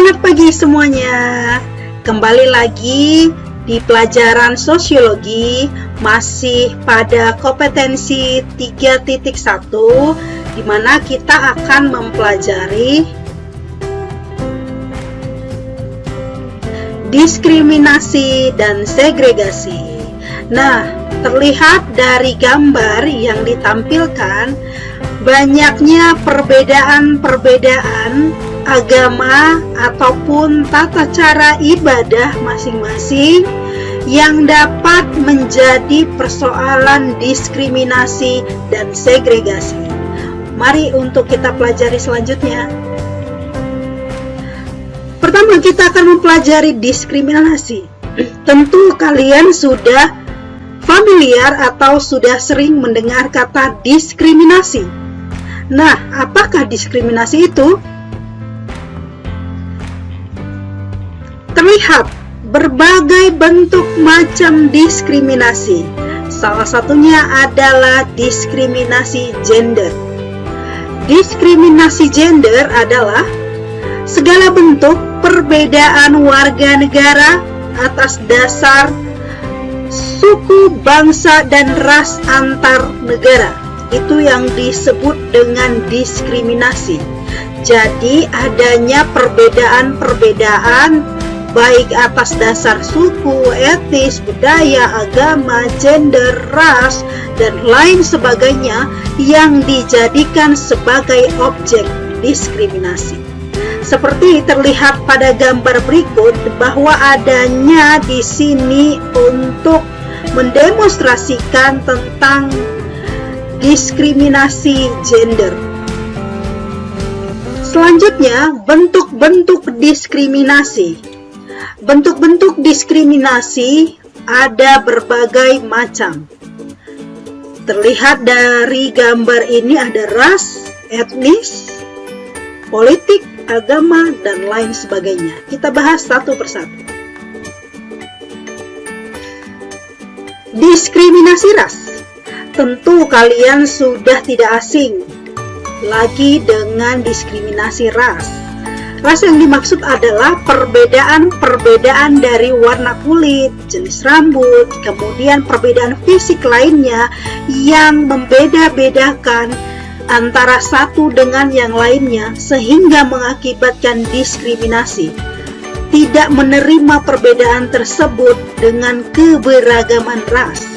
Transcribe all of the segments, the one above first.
Selamat pagi semuanya. Kembali lagi di pelajaran sosiologi, masih pada kompetensi 3.1, di mana kita akan mempelajari diskriminasi dan segregasi. Nah, terlihat dari gambar yang ditampilkan, banyaknya perbedaan-perbedaan agama ataupun tata cara ibadah masing-masing yang dapat menjadi persoalan diskriminasi dan segregasi. Mari untuk kita pelajari selanjutnya. Pertama, kita akan mempelajari diskriminasi. Tentu kalian sudah familiar atau sudah sering mendengar kata diskriminasi. Nah, apakah diskriminasi itu? Terlihat berbagai bentuk macam diskriminasi. Salah satunya adalah diskriminasi gender. Diskriminasi gender adalah segala bentuk perbedaan warga negara atas dasar suku, bangsa, dan ras antar negara. Itu yang disebut dengan diskriminasi. Jadi adanya perbedaan-perbedaan baik atas dasar suku, etnis, budaya, agama, gender, ras, dan lain sebagainya yang dijadikan sebagai objek diskriminasi. Seperti terlihat pada gambar berikut bahwa adanya di sini untuk mendemonstrasikan tentang diskriminasi gender. Selanjutnya, bentuk-bentuk diskriminasi. Bentuk-bentuk diskriminasi ada berbagai macam. Terlihat dari gambar ini ada ras, etnis, politik, agama, dan lain sebagainya. Kita bahas satu persatu. Diskriminasi ras. Tentu kalian sudah tidak asing lagi dengan diskriminasi ras. Ras yang dimaksud adalah perbedaan-perbedaan dari warna kulit, jenis rambut, kemudian perbedaan fisik lainnya yang membeda-bedakan antara satu dengan yang lainnya sehingga mengakibatkan diskriminasi. Tidak menerima perbedaan tersebut dengan keberagaman ras.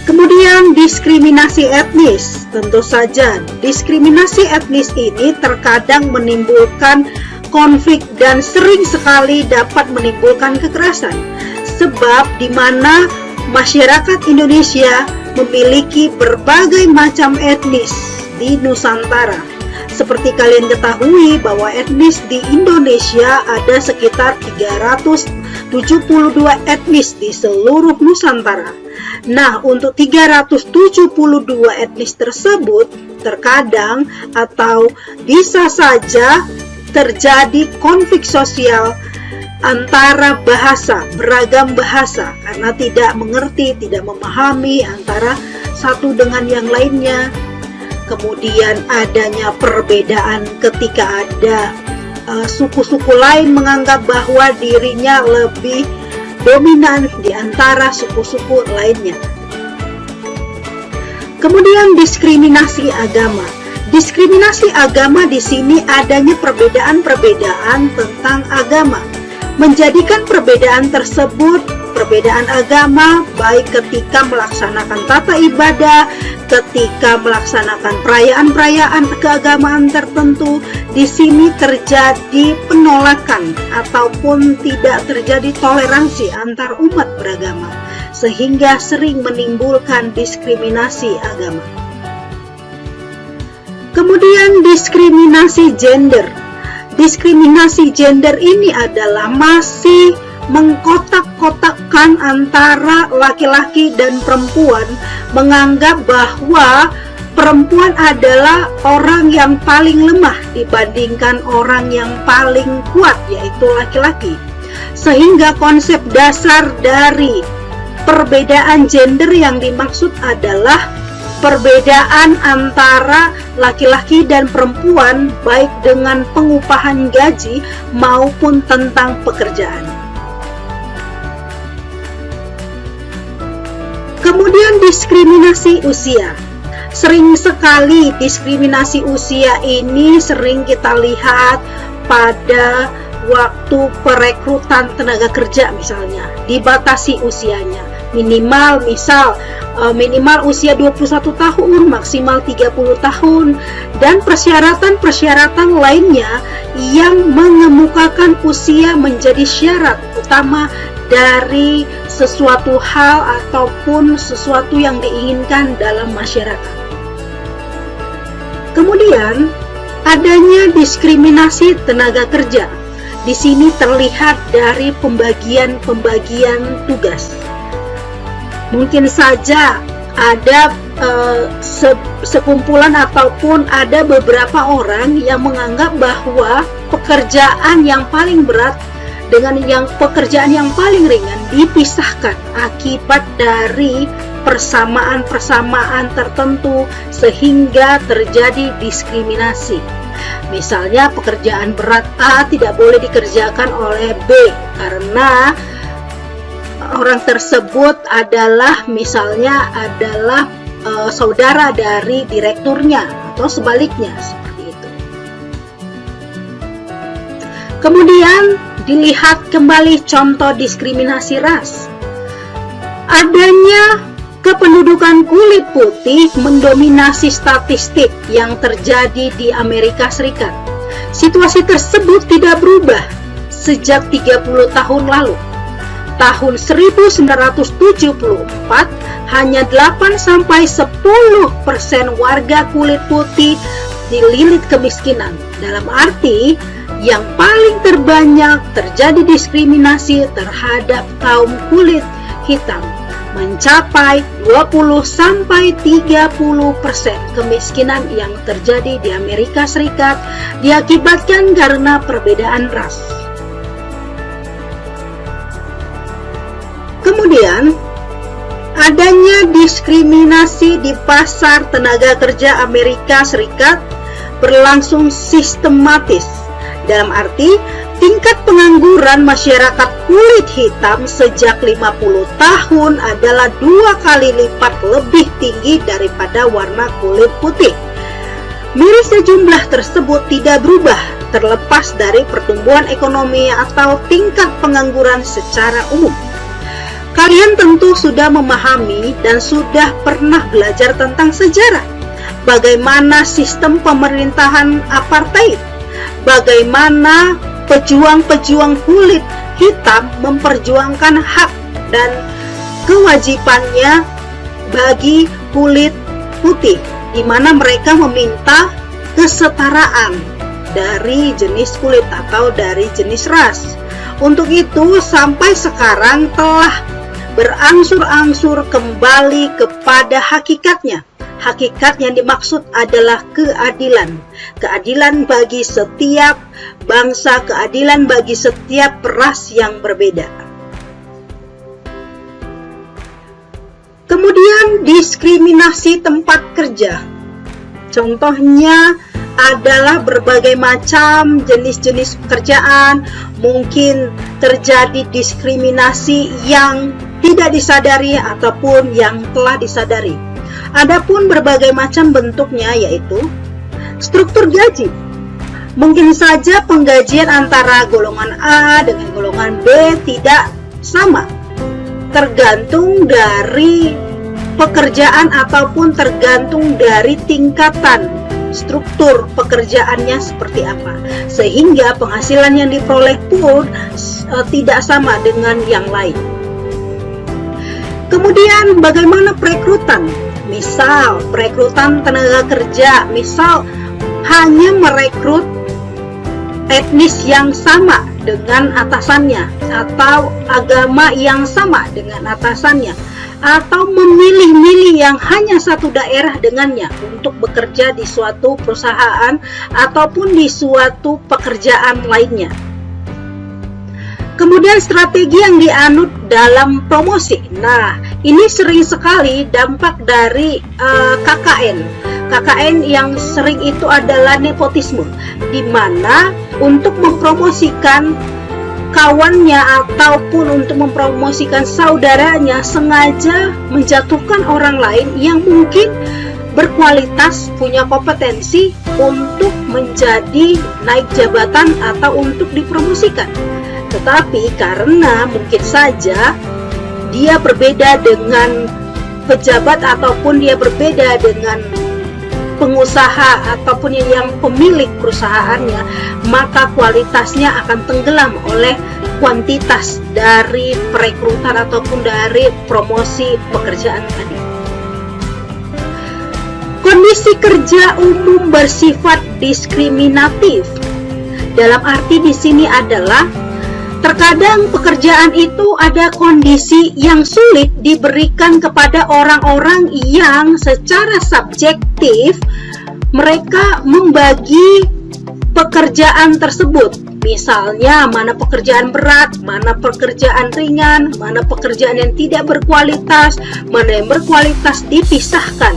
Kemudian diskriminasi etnis. Tentu saja diskriminasi etnis ini terkadang menimbulkan konflik dan sering sekali dapat menimbulkan kekerasan. Sebab di mana masyarakat Indonesia memiliki berbagai macam etnis di Nusantara. Seperti kalian ketahui bahwa etnis di Indonesia ada sekitar 372 etnis di seluruh Nusantara. Nah, untuk 372 etnis tersebut terkadang atau bisa saja terjadi konflik sosial antara bahasa, beragam bahasa, karena tidak mengerti, tidak memahami antara satu dengan yang lainnya. Kemudian adanya perbedaan ketika ada suku-suku lain menganggap bahwa dirinya lebih dominan di antara suku-suku lainnya. Kemudian diskriminasi agama. Diskriminasi agama di sini adanya perbedaan-perbedaan tentang agama. Menjadikan perbedaan tersebut, perbedaan agama, baik ketika melaksanakan tata ibadah, ketika melaksanakan perayaan-perayaan keagamaan tertentu, di sini terjadi penolakan ataupun tidak terjadi toleransi antar umat beragama, sehingga sering menimbulkan diskriminasi agama. Kemudian diskriminasi gender. Diskriminasi gender ini adalah masih mengkotak-kotakkan antara laki-laki dan perempuan, menganggap bahwa perempuan adalah orang yang paling lemah dibandingkan orang yang paling kuat, yaitu laki-laki. Sehingga konsep dasar dari perbedaan gender yang dimaksud adalah perbedaan antara laki-laki dan perempuan baik dengan pengupahan gaji maupun tentang pekerjaan. Kemudian diskriminasi usia. Sering sekali diskriminasi usia ini sering kita lihat pada waktu perekrutan tenaga kerja, misalnya dibatasi usianya minimal usia 21 tahun, maksimal 30 tahun, dan persyaratan-persyaratan lainnya yang mengemukakan usia menjadi syarat utama dari sesuatu hal ataupun sesuatu yang diinginkan dalam masyarakat. Kemudian, adanya diskriminasi tenaga kerja. Di sini terlihat dari pembagian tugas. Mungkin saja ada sekumpulan ataupun ada beberapa orang yang menganggap bahwa pekerjaan yang paling berat dengan pekerjaan yang paling ringan dipisahkan akibat dari persamaan-persamaan tertentu sehingga terjadi diskriminasi. Misalnya pekerjaan berat A tidak boleh dikerjakan oleh B karena orang tersebut adalah saudara dari direkturnya atau sebaliknya, seperti itu. Kemudian dilihat kembali contoh diskriminasi ras. Adanya kependudukan kulit putih mendominasi statistik yang terjadi di Amerika Serikat. Situasi tersebut tidak berubah sejak 30 tahun lalu. Tahun 1974, hanya 8-10% warga kulit putih dililit kemiskinan. Dalam arti, yang paling terbanyak terjadi diskriminasi terhadap kaum kulit hitam, mencapai 20-30%. Kemiskinan yang terjadi di Amerika Serikat diakibatkan karena perbedaan ras. Kemudian, adanya diskriminasi di pasar tenaga kerja Amerika Serikat berlangsung sistematis. Dalam arti, tingkat pengangguran masyarakat kulit hitam sejak 50 tahun adalah 2 kali lipat lebih tinggi daripada warna kulit putih. Mirisnya jumlah tersebut tidak berubah terlepas dari pertumbuhan ekonomi atau tingkat pengangguran secara umum. Kalian tentu sudah memahami dan sudah pernah belajar tentang sejarah. Bagaimana sistem pemerintahan apartheid, bagaimana pejuang-pejuang kulit hitam memperjuangkan hak dan kewajibannya bagi kulit putih, di mana mereka meminta kesetaraan dari jenis kulit atau dari jenis ras. Untuk itu, sampai sekarang telah berangsur-angsur kembali kepada hakikatnya. Hakikat yang dimaksud adalah keadilan. Keadilan bagi setiap bangsa, keadilan bagi setiap ras yang berbeda. Kemudian diskriminasi tempat kerja. Contohnya adalah berbagai macam jenis-jenis pekerjaan. Mungkin terjadi diskriminasi yang tidak disadari ataupun yang telah disadari. Adapun berbagai macam bentuknya, yaitu struktur gaji. Mungkin saja penggajian antara golongan A dengan golongan B tidak sama, tergantung dari pekerjaan ataupun tergantung dari tingkatan struktur pekerjaannya seperti apa, sehingga penghasilan yang diperoleh pun tidak sama dengan yang lain. Kemudian bagaimana perekrutan? Misal perekrutan tenaga kerja, misal hanya merekrut etnis yang sama dengan atasannya, atau agama yang sama dengan atasannya, atau memilih-milih yang hanya satu daerah dengannya untuk bekerja di suatu perusahaan ataupun di suatu pekerjaan lainnya. Kemudian strategi yang dianut dalam promosi. Nah, ini sering sekali dampak dari KKN. KKN yang sering itu adalah nepotisme, di mana untuk mempromosikan kawannya ataupun untuk mempromosikan saudaranya sengaja menjatuhkan orang lain yang mungkin berkualitas, punya kompetensi untuk menjadi naik jabatan atau untuk dipromosikan. Tetapi karena mungkin saja dia berbeda dengan pejabat ataupun dia berbeda dengan pengusaha ataupun yang pemilik perusahaannya, maka kualitasnya akan tenggelam oleh kuantitas dari perekrutan ataupun dari promosi pekerjaan tadi. Kondisi kerja umum bersifat diskriminatif. Dalam arti di sini adalah terkadang pekerjaan itu ada kondisi yang sulit diberikan kepada orang-orang yang secara subjektif mereka membagi pekerjaan tersebut. Misalnya, mana pekerjaan berat, mana pekerjaan ringan, mana pekerjaan yang tidak berkualitas, mana yang berkualitas, dipisahkan.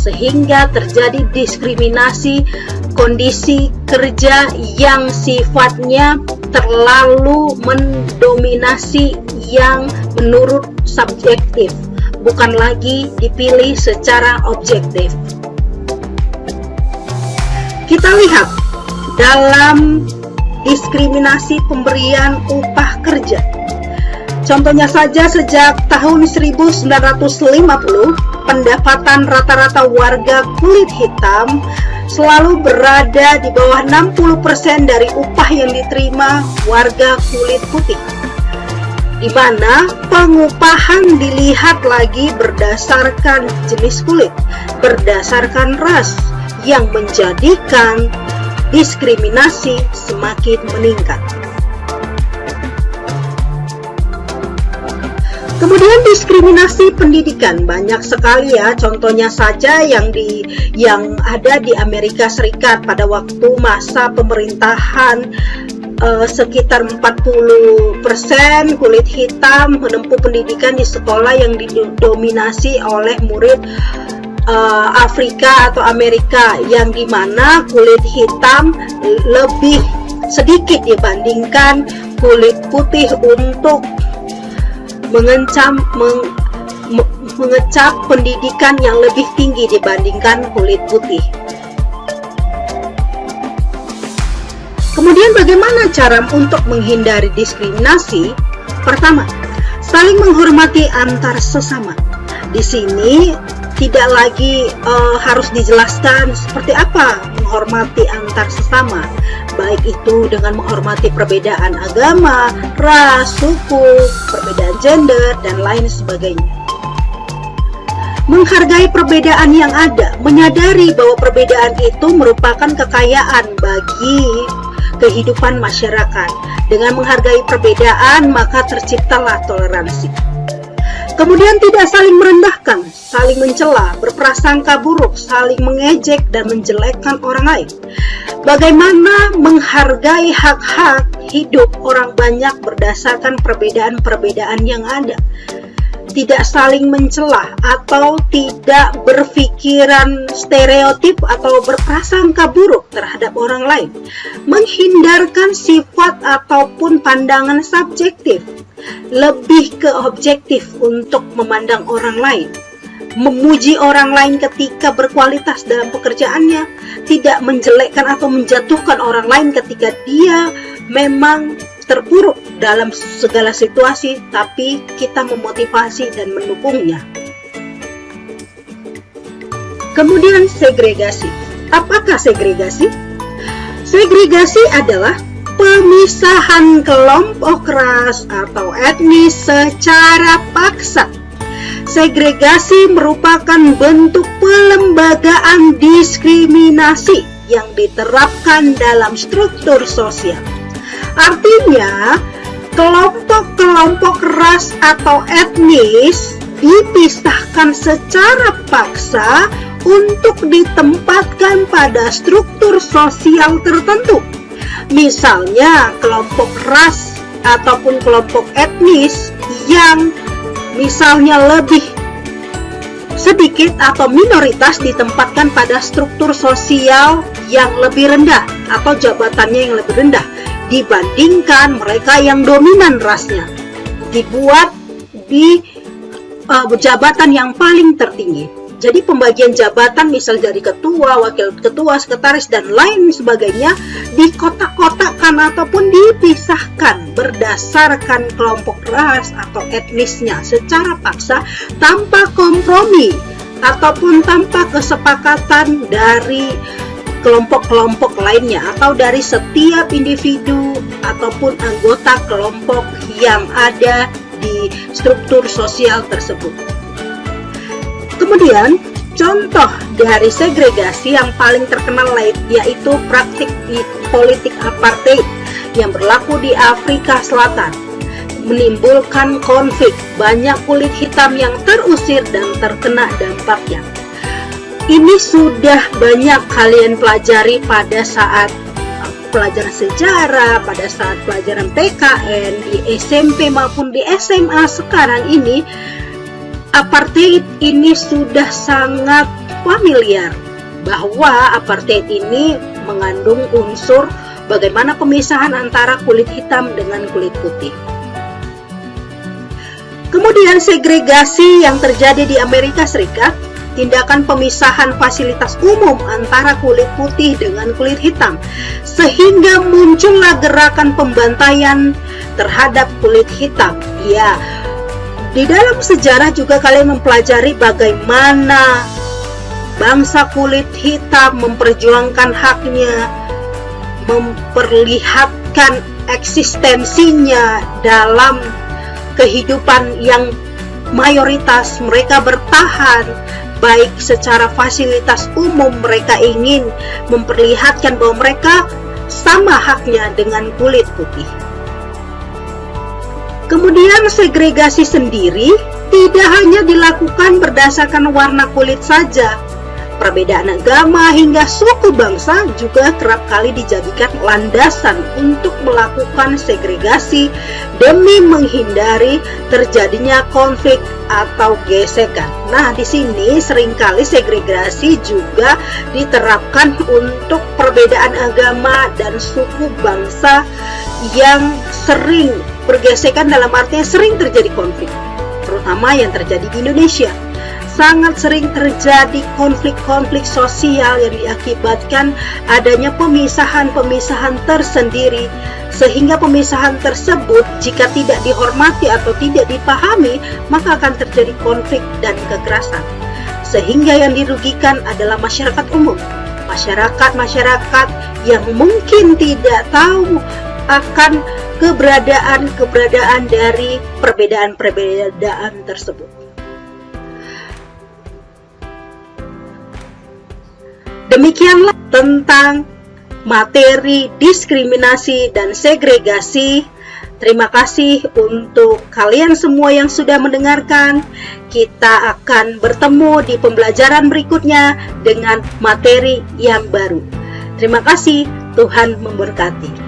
Sehingga terjadi diskriminasi kondisi kerja yang sifatnya terlalu mendominasi yang menurut subjektif, bukan lagi dipilih secara objektif. Kita lihat dalam diskriminasi pemberian upah kerja. Contohnya saja sejak tahun 1950, pendapatan rata-rata warga kulit hitam selalu berada di bawah 60% dari upah yang diterima warga kulit putih, di mana pengupahan dilihat lagi berdasarkan jenis kulit, berdasarkan ras, yang menjadikan diskriminasi semakin meningkat. Kemudian diskriminasi pendidikan, banyak sekali ya, contohnya saja yang ada di Amerika Serikat pada waktu masa pemerintahan sekitar 40% kulit hitam menempuh pendidikan di sekolah yang didominasi oleh murid Afrika atau Amerika, yang dimana kulit hitam lebih sedikit dibandingkan kulit putih untuk mengecap pendidikan yang lebih tinggi dibandingkan kulit putih. Kemudian bagaimana cara untuk menghindari diskriminasi? Pertama, saling menghormati antar sesama. Di sini tidak lagi harus dijelaskan seperti apa menghormati antar sesama, baik itu dengan menghormati perbedaan agama, ras, suku, perbedaan gender, dan lain sebagainya. Menghargai perbedaan yang ada, menyadari bahwa perbedaan itu merupakan kekayaan bagi kehidupan masyarakat. Dengan menghargai perbedaan, maka terciptalah toleransi. Kemudian tidak saling merendahkan, saling mencela, berprasangka buruk, saling mengejek dan menjelekkan orang lain. Bagaimana menghargai hak-hak hidup orang banyak berdasarkan perbedaan-perbedaan yang ada. Tidak saling mencela atau tidak berpikiran stereotip atau berprasangka buruk terhadap orang lain. Menghindarkan sifat ataupun pandangan subjektif, lebih ke objektif untuk memandang orang lain. Memuji orang lain ketika berkualitas dalam pekerjaannya, tidak menjelekkan atau menjatuhkan orang lain ketika dia memang terpuruk dalam segala situasi, tapi kita memotivasi dan mendukungnya. Kemudian segregasi. Apakah segregasi? Segregasi adalah pemisahan kelompok ras atau etnis secara paksa. Segregasi merupakan bentuk pelembagaan diskriminasi yang diterapkan dalam struktur sosial. Artinya, kelompok-kelompok ras atau etnis dipisahkan secara paksa untuk ditempatkan pada struktur sosial tertentu. Misalnya, kelompok ras ataupun kelompok etnis yang misalnya lebih sedikit atau minoritas ditempatkan pada struktur sosial yang lebih rendah atau jabatannya yang lebih rendah dibandingkan mereka yang dominan rasnya, dibuat di jabatan yang paling tertinggi. Jadi pembagian jabatan misal dari ketua, wakil ketua, sekretaris dan lain sebagainya dikotak-kotakkan ataupun dipisahkan berdasarkan kelompok ras atau etnisnya secara paksa tanpa kompromi ataupun tanpa kesepakatan dari kelompok-kelompok lainnya atau dari setiap individu ataupun anggota kelompok yang ada di struktur sosial tersebut. Kemudian, contoh dari segregasi yang paling terkenal yaitu praktik politik apartheid yang berlaku di Afrika Selatan, menimbulkan konflik, banyak kulit hitam yang terusir dan terkena dampaknya. Ini sudah banyak kalian pelajari pada saat pelajaran sejarah, pada saat pelajaran PKN, di SMP maupun di SMA sekarang ini. Apartheid ini sudah sangat familiar bahwa apartheid ini mengandung unsur bagaimana pemisahan antara kulit hitam dengan kulit putih. Kemudian segregasi yang terjadi di Amerika Serikat, tindakan pemisahan fasilitas umum antara kulit putih dengan kulit hitam, sehingga muncullah gerakan pembantaian terhadap kulit hitam. Ya, di dalam sejarah juga kalian mempelajari bagaimana bangsa kulit hitam memperjuangkan haknya, memperlihatkan eksistensinya dalam kehidupan yang mayoritas mereka bertahan, baik secara fasilitas umum mereka ingin memperlihatkan bahwa mereka sama haknya dengan kulit putih. Kemudian segregasi sendiri tidak hanya dilakukan berdasarkan warna kulit saja. Perbedaan agama hingga suku bangsa juga kerap kali dijadikan landasan untuk melakukan segregasi demi menghindari terjadinya konflik atau gesekan. Nah, di sini seringkali segregasi juga diterapkan untuk perbedaan agama dan suku bangsa yang sering bergesekan, dalam artinya sering terjadi konflik, terutama yang terjadi di Indonesia. Sangat sering terjadi konflik-konflik sosial yang diakibatkan adanya pemisahan-pemisahan tersendiri, sehingga pemisahan tersebut jika tidak dihormati atau tidak dipahami, maka akan terjadi konflik dan kekerasan, sehingga yang dirugikan adalah masyarakat umum, masyarakat yang mungkin tidak tahu akan keberadaan dari perbedaan tersebut. Demikianlah tentang materi diskriminasi dan segregasi. Terima kasih untuk kalian semua yang sudah mendengarkan. Kita akan bertemu di pembelajaran berikutnya dengan materi yang baru. Terima kasih, Tuhan memberkati.